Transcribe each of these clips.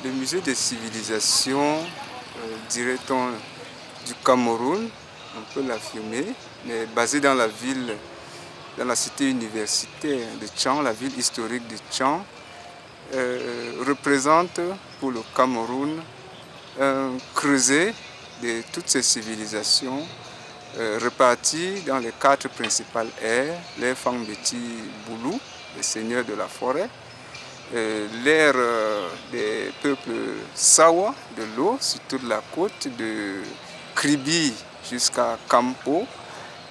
Le musée des civilisations, dirait-on, du Cameroun, on peut l'affirmer, mais basé dans la ville, dans la cité universitaire de Tchang, la ville historique de Tchang, représente pour le Cameroun un creuset de toutes ces civilisations réparties dans les 4 principales ères, l'ère Fangbeti Boulou, les seigneurs de la forêt, l'ère des peuples Sawa de l'eau sur toute la côte, de Kribi jusqu'à Kampo,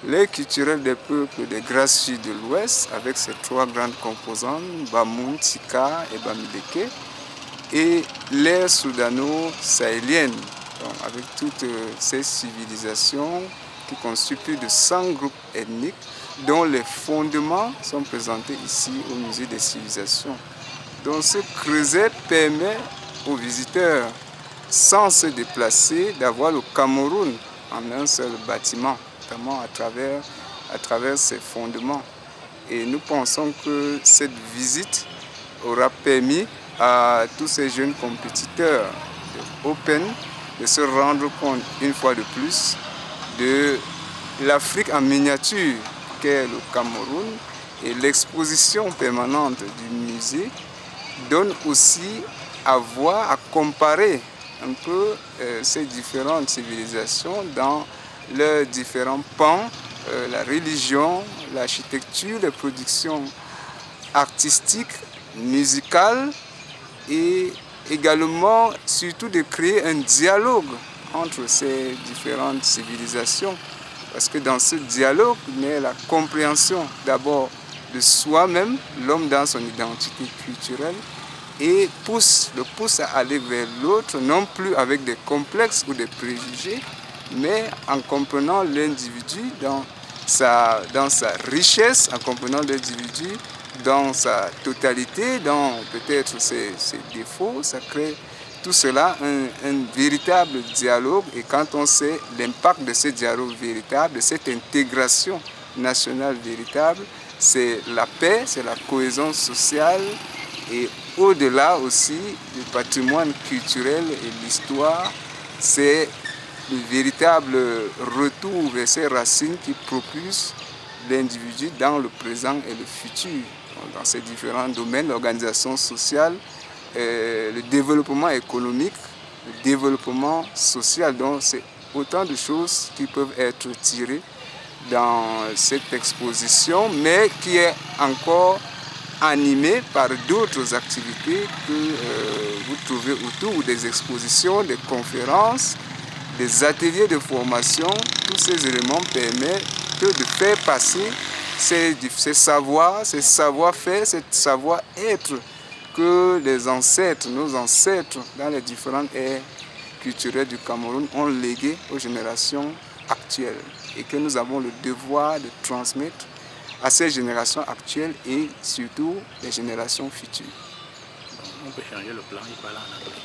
l'ère culturelle des peuples des Grasses Sud de l'Ouest avec ses 3 grandes composantes, Bamoun, Tika et Bamileke, et l'ère soudano-sahélienne, avec toutes ces civilisations qui constituent plus de 100 groupes ethniques dont les fondements sont présentés ici au musée des civilisations. Donc ce creuset permet aux visiteurs, sans se déplacer, d'avoir le Cameroun en un seul bâtiment, notamment à travers ses fondements. Et nous pensons que cette visite aura permis à tous ces jeunes compétiteurs de Open de se rendre compte une fois de plus de l'Afrique en miniature qu'est le Cameroun, et l'exposition permanente du musée donne aussi à voir, à comparer un peu ces différentes civilisations dans leurs différents pans, la religion, l'architecture, les productions artistiques, musicales, et également surtout de créer un dialogue entre ces différentes civilisations, parce que dans ce dialogue naît la compréhension d'abord de soi-même, l'homme dans son identité culturelle, et le pousse à aller vers l'autre, non plus avec des complexes ou des préjugés, mais en comprenant l'individu dans sa richesse, en comprenant l'individu dans sa totalité, dans peut-être ses défauts. Ça crée tout cela un véritable dialogue, et quand on sait l'impact de ce dialogue véritable, de cette intégration nationale véritable, c'est la paix, c'est la cohésion sociale, et au-delà aussi du patrimoine culturel et l'histoire, c'est le véritable retour vers ses racines qui propulse l'individu dans le présent et le futur. Dans ces différents domaines, l'organisation sociale, le développement économique, le développement social. Donc c'est autant de choses qui peuvent être tirées dans cette exposition, mais qui est encore animée par d'autres activités que vous trouvez autour, des expositions, des conférences, des ateliers de formation. Tous ces éléments permettent de faire passer ces savoirs, ces savoir-faire, ce savoir-être que les ancêtres, nos ancêtres, dans les différentes ères culturelles du Cameroun, ont légué aux générations actuelles, et que nous avons le devoir de transmettre à ces générations actuelles et surtout les générations futures. On peut changer le plan, il parle en anglais.